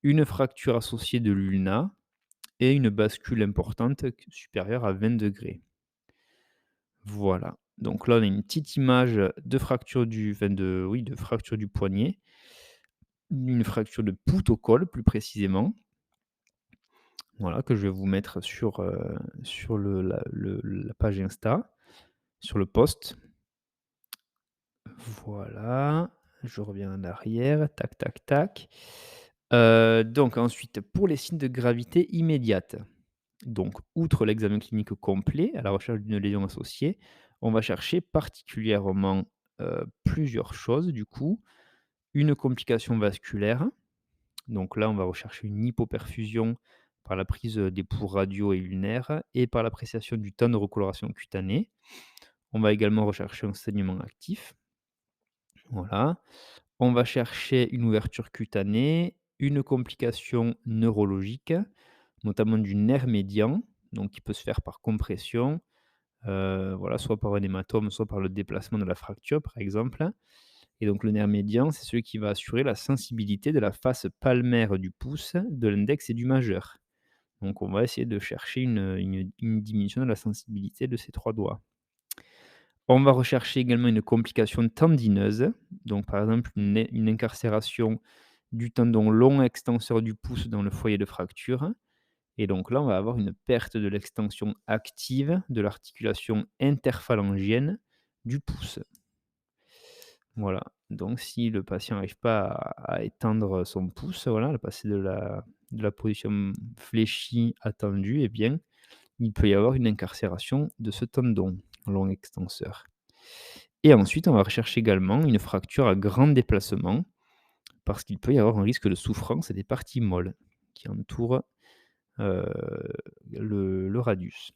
une fracture associée de l'ulna et une bascule importante supérieure à 20°. Voilà, donc là on a une petite image de fracture de fracture du poignet, une fracture de pouce au col plus précisément. Voilà, que je vais vous mettre sur la page Insta, sur le post. Voilà, je reviens en arrière, tac, tac, tac. Donc ensuite, pour les signes de gravité immédiate, donc outre l'examen clinique complet à la recherche d'une lésion associée, On va chercher particulièrement, plusieurs choses du coup. Une complication vasculaire, donc là, on va rechercher une hypoperfusion par la prise, des pouls radio et lunaires et par l'appréciation du temps de recoloration cutanée. On va également rechercher un saignement actif, voilà. On va chercher une ouverture cutanée, une complication neurologique, notamment du nerf médian, donc qui peut se faire par compression, voilà, soit par un hématome, soit par le déplacement de la fracture, par exemple. Et donc le nerf médian, c'est celui qui va assurer la sensibilité de la face palmaire du pouce, de l'index et du majeur. Donc on va essayer de chercher une diminution de la sensibilité de ces 3 doigts. On va rechercher également une complication tendineuse, donc par exemple une incarcération du tendon long extenseur du pouce dans le foyer de fracture. Et donc là, on va avoir une perte de l'extension active de l'articulation interphalangienne du pouce. Voilà, donc si le patient n'arrive pas à étendre son pouce, voilà, à passer de la position fléchie attendue, eh bien, il peut y avoir une incarcération de ce tendon long extenseur. Et ensuite, on va rechercher également une fracture à grand déplacement, parce qu'il peut y avoir un risque de souffrance des parties molles qui entourent, heu, le radius.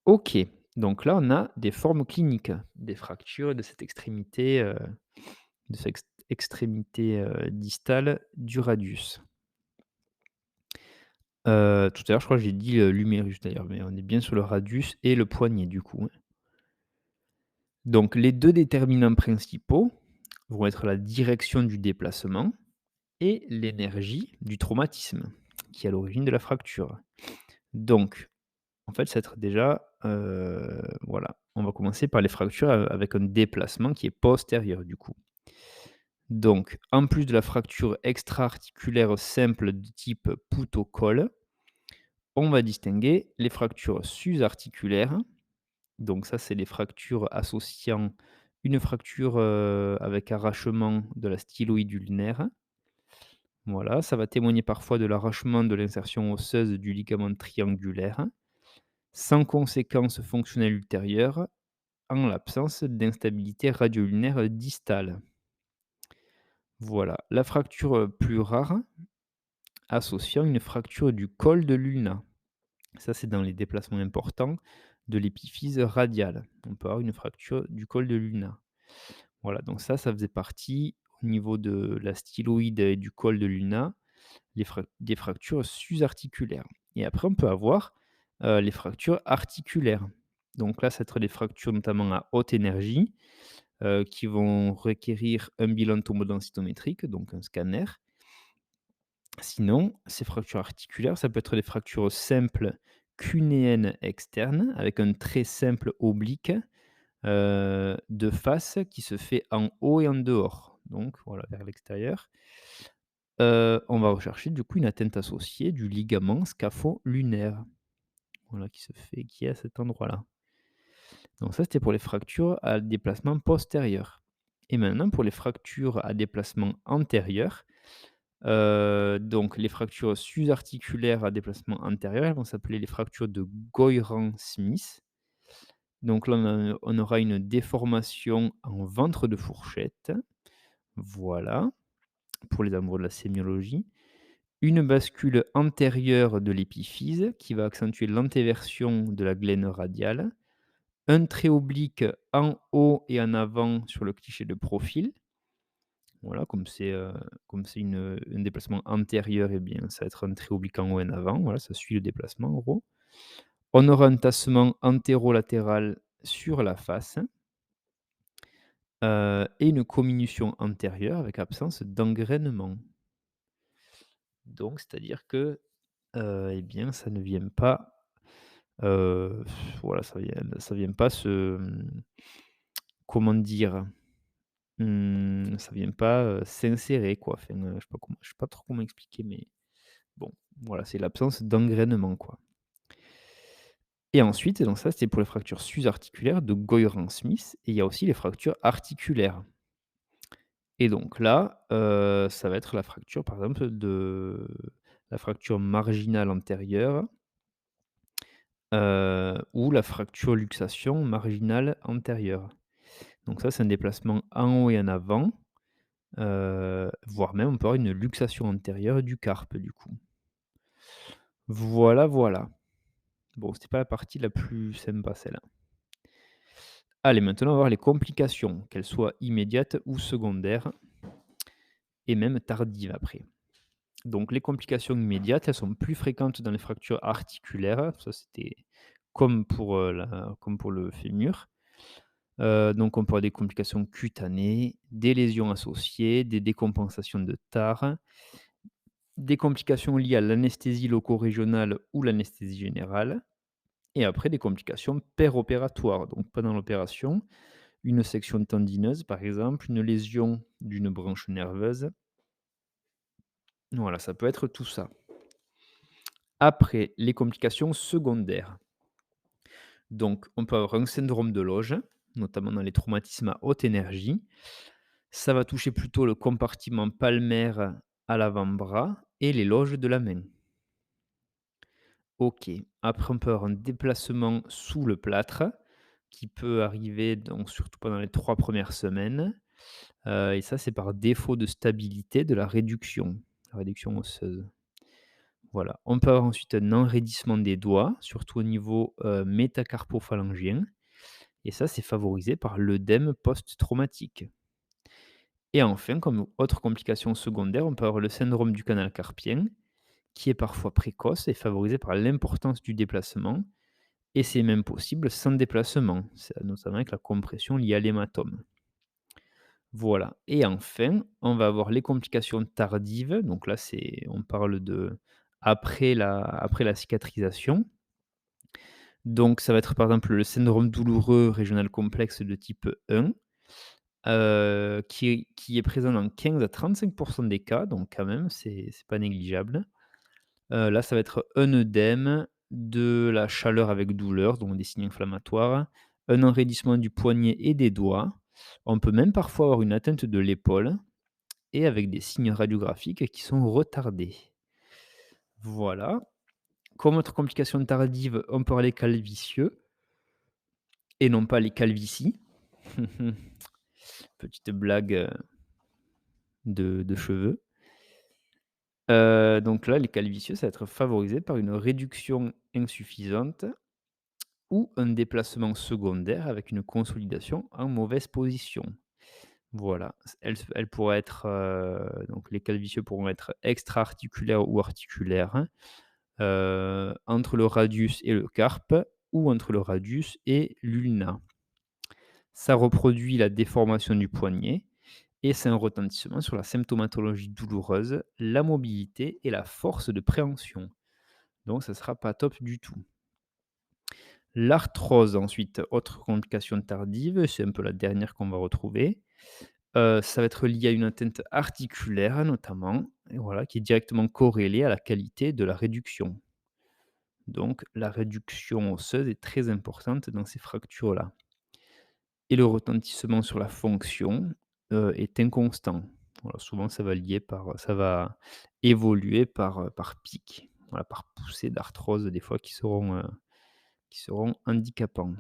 OK, donc là, on a des formes cliniques, des fractures de cette extrémité, distale du radius. Tout à l'heure, je crois que j'ai dit, l'humérus d'ailleurs, mais on est bien sur le radius et le poignet du coup, hein. Donc les 2 déterminants principaux vont être la direction du déplacement et l'énergie du traumatisme, qui est à l'origine de la fracture. Donc, en fait, ça va être déjà, voilà, on va commencer par les fractures avec un déplacement qui est postérieur du coup. Donc, en plus de la fracture extra-articulaire simple de type pouto-colle, on va distinguer les fractures sus-articulaires. Donc ça, c'est les fractures associant une fracture, avec arrachement de la styloïde ulnaire. Voilà, ça va témoigner parfois de l'arrachement de l'insertion osseuse du ligament triangulaire, sans conséquence fonctionnelle ultérieure, en l'absence d'instabilité radio-ulnaire distale. Voilà. La fracture, plus rare, associant une fracture du col de l'ulna. Ça, c'est dans les déplacements importants de l'épiphyse radiale. On peut avoir une fracture du col de l'ulna. Voilà, donc ça faisait partie, au niveau de la styloïde et du col de l'ulna, des fractures sus-articulaires. Et après, on peut avoir, les fractures articulaires. Donc là, ça va être des fractures notamment à haute énergie, qui vont requérir un bilan tomodensitométrique, donc un scanner. Sinon, ces fractures articulaires, ça peut être des fractures simples cunéennes externes avec un très simple oblique, de face qui se fait en haut et en dehors, donc voilà, vers l'extérieur. On va rechercher du coup une atteinte associée du ligament scapho-lunaire, voilà, qui est à cet endroit-là. Donc ça, c'était pour les fractures à déplacement postérieur. Et maintenant pour les fractures à déplacement antérieur, donc les fractures sus-articulaires à déplacement antérieur, elles vont s'appeler les fractures de Goyrand-Smith. Donc là, on aura une déformation en ventre de fourchette. Voilà, pour les amoureux de la sémiologie. Une bascule antérieure de l'épiphyse qui va accentuer l'antéversion de la glaine radiale. Un trait oblique en haut et en avant sur le cliché de profil. Voilà, comme c'est un déplacement antérieur, et bien, ça va être un trait oblique en haut et en avant. Voilà, ça suit le déplacement en gros. On aura un tassement antérolatéral sur la face, et une comminution antérieure avec absence d'engrainement. Donc c'est-à-dire que, eh bien, ça ne vient pas, heu, voilà, ça vient pas se, comment dire? Ça vient pas, s'insérer quoi, enfin, je sais pas trop comment expliquer, mais bon, voilà, c'est l'absence d'engrainement, quoi. Et ensuite, donc ça, c'était pour les fractures sus-articulaires de Goyrand-Smith, et il y a aussi les fractures articulaires. Et donc là, ça va être la fracture, par exemple, de la fracture marginale antérieure, ou la fracture luxation marginale antérieure. Donc ça, c'est un déplacement en haut et en avant, voire même on peut avoir une luxation antérieure du carpe du coup. Voilà, voilà. Bon, c'était pas la partie la plus sympa celle-là. Allez, maintenant on va voir les complications, qu'elles soient immédiates ou secondaires et même tardives après. Donc les complications immédiates, elles sont plus fréquentes dans les fractures articulaires, ça c'était comme pour le fémur. Donc on peut avoir des complications cutanées, des lésions associées, des décompensations de tares, des complications liées à l'anesthésie loco-régionale ou l'anesthésie générale et après des complications péropératoires, donc pendant l'opération, une section tendineuse par exemple, une lésion d'une branche nerveuse. Voilà, ça peut être tout ça. Après, les complications secondaires. Donc, on peut avoir un syndrome de Loge, notamment dans les traumatismes à haute énergie. Ça va toucher plutôt le compartiment palmaire à l'avant-bras et les loges de la main. OK. Après, on peut avoir un déplacement sous le plâtre qui peut arriver donc surtout pendant les 3 premières semaines, et ça, c'est par défaut de stabilité de la réduction osseuse. Voilà. On peut avoir ensuite un enraidissement des doigts, surtout au niveau, métacarpophalyngien et ça, c'est favorisé par l'œdème post-traumatique. Et enfin, comme autre complication secondaire, on peut avoir le syndrome du canal carpien, qui est parfois précoce et favorisé par l'importance du déplacement, et c'est même possible sans déplacement, c'est notamment avec la compression liée à l'hématome. Voilà. Et enfin, on va avoir les complications tardives, donc là, on parle de après la cicatrisation. Donc ça va être par exemple le syndrome douloureux régional complexe de type 1, qui est présent dans 15 à 35 des cas, donc quand même, c'est pas négligeable. Là, ça va être un œdème, de la chaleur avec douleur, donc des signes inflammatoires, un enraidissement du poignet et des doigts. On peut même parfois avoir une atteinte de l'épaule et avec des signes radiographiques qui sont retardés. Voilà. Comme autre complication tardive, on peut avoir les calvicieux et non pas les calvities. Petite blague, de cheveux. Donc là, les calvicieux, ça va être favorisé par une réduction insuffisante ou un déplacement secondaire avec une consolidation en mauvaise position. Voilà, elles pourraient être, donc les calvicieux pourront être extra-articulaires ou articulaires, hein, entre le radius et le carpe ou entre le radius et l'ulna. Ça reproduit la déformation du poignet et c'est un retentissement sur la symptomatologie douloureuse, la mobilité et la force de préhension. Donc ça sera pas top du tout. L'arthrose ensuite, autre complication tardive, c'est un peu la dernière qu'on va retrouver. Ça va être lié à une atteinte articulaire notamment et voilà, qui est directement corrélée à la qualité de la réduction. Donc la réduction osseuse est très importante dans ces fractures-là et le retentissement sur la fonction, est inconstant. Voilà, souvent ça va évoluer par pic, voilà, par poussée d'arthrose des fois qui seront handicapants.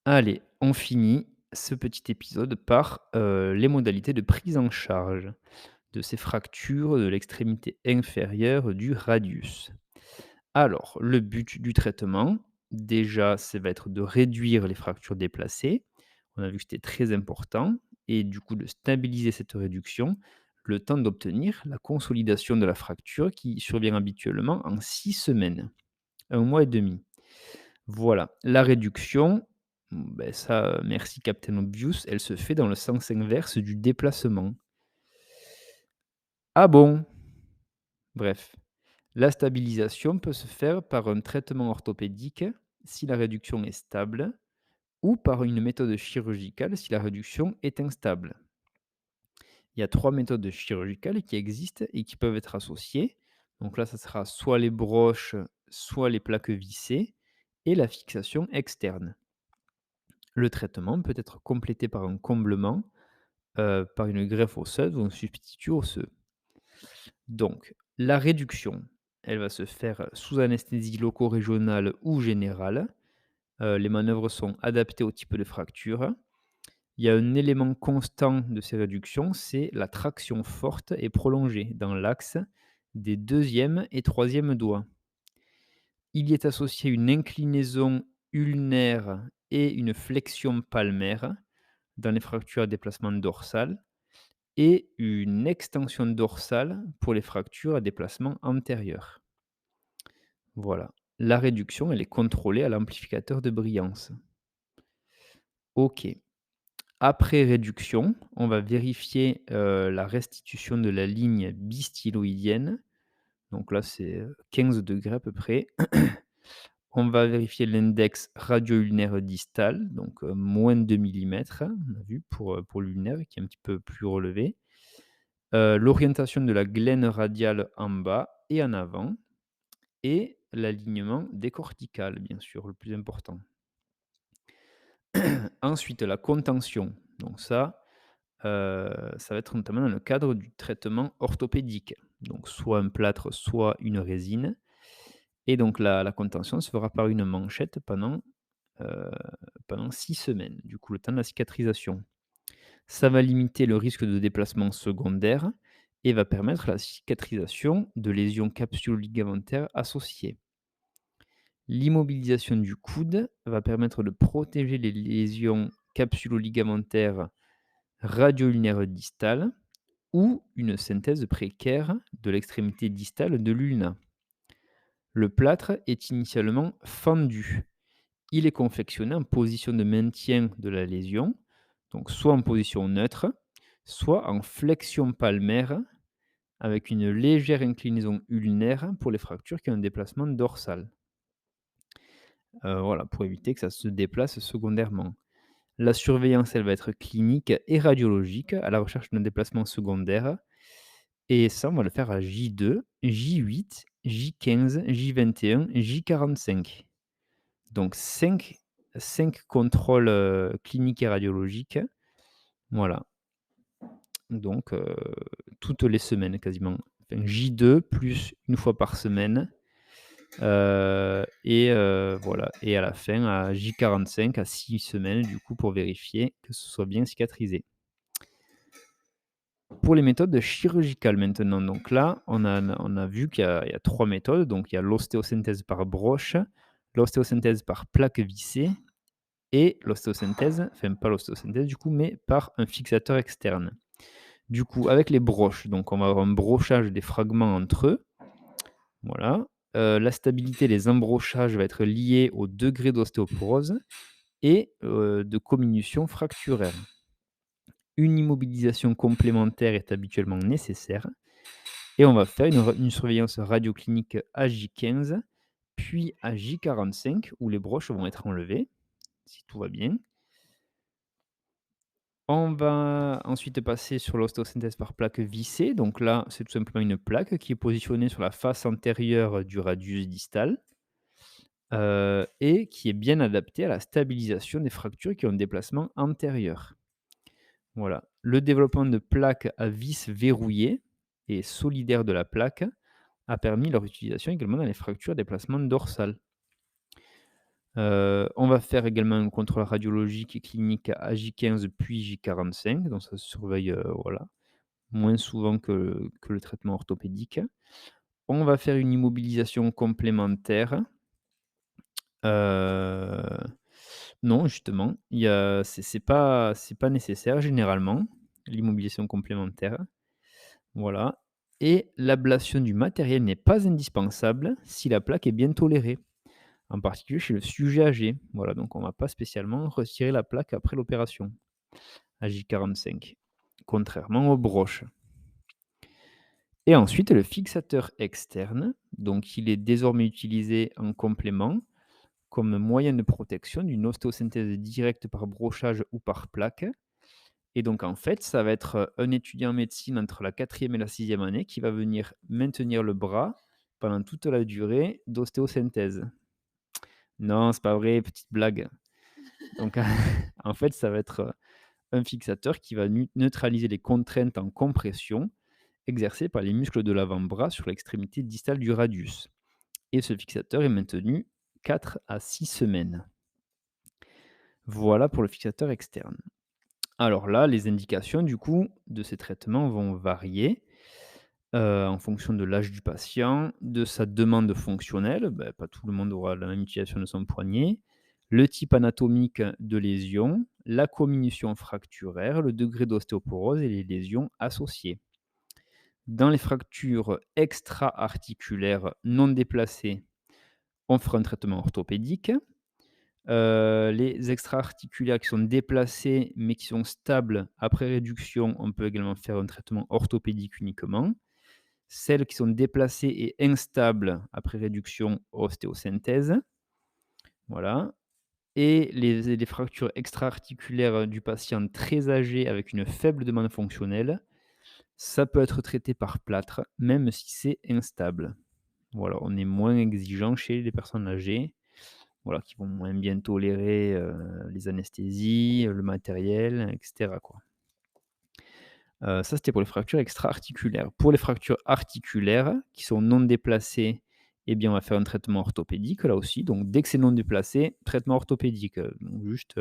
Allez, on finit ce petit épisode par, les modalités de prise en charge de ces fractures de l'extrémité inférieure du radius. Alors, le but du traitement, déjà, ça va être de réduire les fractures déplacées. On a vu que c'était très important et du coup de stabiliser cette réduction, le temps d'obtenir la consolidation de la fracture qui survient habituellement en 6 semaines, 1 mois et demi. Voilà, la réduction, ça, merci Captain Obvious, elle se fait dans le sens inverse du déplacement. Ah bon? Bref. La stabilisation peut se faire par un traitement orthopédique si la réduction est stable ou par une méthode chirurgicale si la réduction est instable. Il y a 3 méthodes chirurgicales qui existent et qui peuvent être associées. Donc là, ça sera soit les broches, soit les plaques vissées et la fixation externe. Le traitement peut être complété par un comblement, par une greffe osseuse ou un substitut osseux. Donc, la réduction. elle va se faire sous anesthésie loco-régionale ou générale. Les manœuvres sont adaptées au type de fracture. Il y a un élément constant de ces réductions, c'est la traction forte et prolongée dans l'axe des deuxième et troisième doigts. Il y est associé une inclinaison ulnaire et une flexion palmaire dans les fractures à déplacement dorsal et une extension dorsale pour les fractures à déplacement antérieur. Voilà. La réduction, elle est contrôlée à l'amplificateur de brillance. OK. Après réduction, on va vérifier, la restitution de la ligne bistyloïdienne. Donc là, c'est, 15° à peu près. On va vérifier l'index radio-ulnaire distal, donc moins de 2 millimètres, on a vu pour l'ulnaire qui est un petit peu plus relevé. L'orientation de la glène radiale en bas et en avant et l'alignement décortical, bien sûr, le plus important. Ensuite, la contention. Donc ça va être notamment dans le cadre du traitement orthopédique. Donc soit un plâtre, soit une résine. Et donc la contention se fera par une manchette heu, pendant 6 semaines, du coup le temps de la cicatrisation. Ça va limiter le risque de déplacement secondaire et va permettre la cicatrisation de lésions capsulo-ligamentaires associées. L'immobilisation du coude va permettre de protéger les lésions capsulo-ligamentaires radio-ulnaires distales ou une synthèse précaire de l'extrémité distale de l'ulna. Le plâtre est initialement fendu. Il est confectionné en position de maintien de la lésion, donc soit en position neutre, soit en flexion palmaire avec une légère inclinaison ulnaire pour les fractures qui ont un déplacement dorsal. Voilà, pour éviter que ça se déplace secondairement. La surveillance, elle va être clinique et radiologique à la recherche d'un déplacement secondaire. Et ça, on va le faire à J2, J8, J15, J21, J45. Donc cinq contrôles, cliniques et radiologiques. Voilà, donc toutes les semaines quasiment. Enfin J2 plus une fois par semaine, voilà et à la fin à J45 à 6 semaines du coup pour vérifier que ce soit bien cicatrisé. Pour les méthodes chirurgicales maintenant, donc là, on a vu qu'il y a 3 méthodes, donc il y a l'ostéosynthèse par broche, l'ostéosynthèse par plaque vissée et l'ostéosynthèse, enfin pas l'ostéosynthèse du coup, mais par un fixateur externe. Du coup, avec les broches, donc on va avoir un brochage des fragments entre eux, voilà. La stabilité des embrochages va être liée au degré d'ostéoporose et de comminution fracturaire. Une immobilisation complémentaire est habituellement nécessaire et on va faire une surveillance radioclinique à J15, puis à J45 où les broches vont être enlevées, si tout va bien. On va ensuite passer sur l'ostéosynthèse par plaque vissée. Donc là, c'est tout simplement une plaque qui est positionnée sur la face antérieure du radius distal, et qui est bien adaptée à la stabilisation des fractures qui ont un déplacement antérieur. Voilà. Le développement de plaques à vis verrouillées et solidaires de la plaque a permis leur utilisation également dans les fractures à déplacement dorsal. On va faire également un contrôle radiologique et clinique à J15 puis J45, donc ça se surveille, voilà, moins souvent que le traitement orthopédique. On va faire une immobilisation complémentaire. Heu, non, justement, il y a c'est pas nécessaire généralement, l'immobilisation complémentaire. Voilà et l'ablation du matériel n'est pas indispensable si la plaque est bien tolérée, en particulier chez le sujet âgé. Voilà, donc on ne va pas spécialement retirer la plaque après l'opération, à J45, contrairement aux broches. Et ensuite le fixateur externe, donc il est désormais utilisé en complément comme moyen de protection d'une ostéosynthèse directe par brochage ou par plaque. Et donc en fait, ça va être, un étudiant en médecine entre la quatrième et la sixième année qui va venir maintenir le bras pendant toute la durée d'ostéosynthèse. Non, c'est pas vrai, petite blague. Donc en fait, ça va être, un fixateur qui va neutraliser les contraintes en compression exercé par les muscles de l'avant-bras sur l'extrémité distale du radius. Et ce fixateur est maintenu 4 à 6 semaines. Voilà pour le fixateur externe. Alors là, les indications du coup de ces traitements vont varier, en fonction de l'âge du patient, de sa demande fonctionnelle, pas tout le monde aura la même utilisation de son poignet, le type anatomique de lésion, la comminution fracturaire, le degré d'ostéoporose et les lésions associées. Dans les fractures extra-articulaires non déplacées, on fera un traitement orthopédique. Les extra-articulaires qui sont déplacés, mais qui sont stables après réduction, on peut également faire un traitement orthopédique uniquement. Celles qui sont déplacées et instables après réduction, ostéosynthèse, voilà. Et les fractures extra-articulaires du patient très âgé avec une faible demande fonctionnelle, ça peut être traité par plâtre, même si c'est instable. Voilà, on est moins exigeant chez les personnes âgées. Voilà, qui vont moins bien tolérer, les anesthésies, le matériel, et cetera, quoi. Ça, c'était pour les fractures extra-articulaires. Pour les fractures articulaires qui sont non déplacées, eh bien, on va faire un traitement orthopédique, là aussi. Donc dès que c'est non déplacé, traitement orthopédique, donc juste,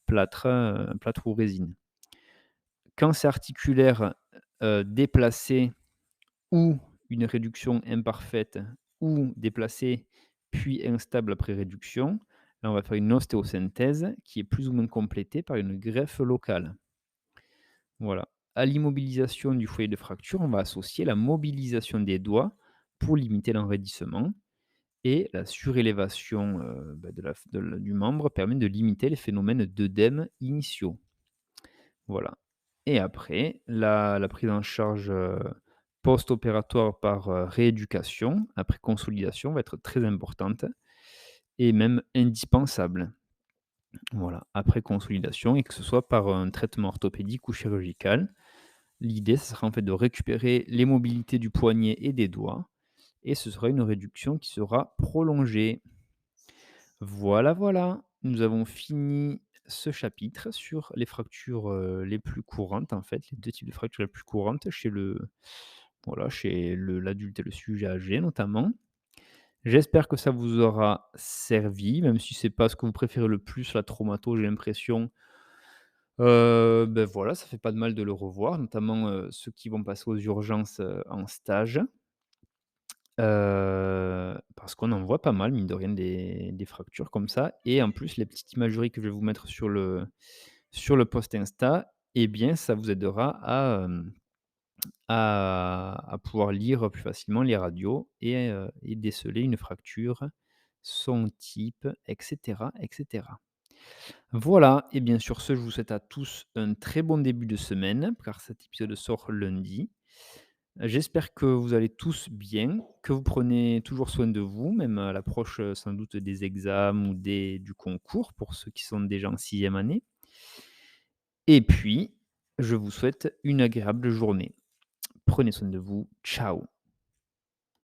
plâtre ou résine. Quand c'est articulaire, déplacé ou une réduction imparfaite ou déplacée, puis instable après réduction. Là, on va faire une ostéosynthèse qui est plus ou moins complétée par une greffe locale. Voilà. À l'immobilisation du foyer de fracture, on va associer la mobilisation des doigts pour limiter l'enraidissement et la surélévation du membre permet de limiter les phénomènes d'œdème initiaux. Voilà. Et après, la prise en charge, post-opératoire par, rééducation, après consolidation, va être très importante et même indispensable. Voilà, après consolidation et que ce soit par un traitement orthopédique ou chirurgical. L'idée, ce sera en fait de récupérer les mobilités du poignet et des doigts et ce sera une réduction qui sera prolongée. Voilà, voilà, nous avons fini ce chapitre sur les fractures, les plus courantes, en fait, les 2 types de fractures les plus courantes chez l'adulte et le sujet âgé notamment. J'espère que ça vous aura servi, même si c'est pas ce que vous préférez le plus, la traumato, j'ai l'impression. Voilà, ça fait pas de mal de le revoir, notamment, ceux qui vont passer aux urgences, en stage. Parce qu'on en voit pas mal, mine de rien, des fractures comme ça et en plus, les petites imageries que je vais vous mettre sur le post Insta, eh bien, ça vous aidera à pouvoir lire plus facilement les radios et déceler une fracture, son type, et cetera, et cetera. Voilà et bien sur ce, je vous souhaite à tous un très bon début de semaine, car cet épisode sort lundi. J'espère que vous allez tous bien, que vous prenez toujours soin de vous, même à l'approche, sans doute des examens ou du concours pour ceux qui sont déjà en sixième année. Et puis, je vous souhaite une agréable journée. Prenez soin de vous. Ciao.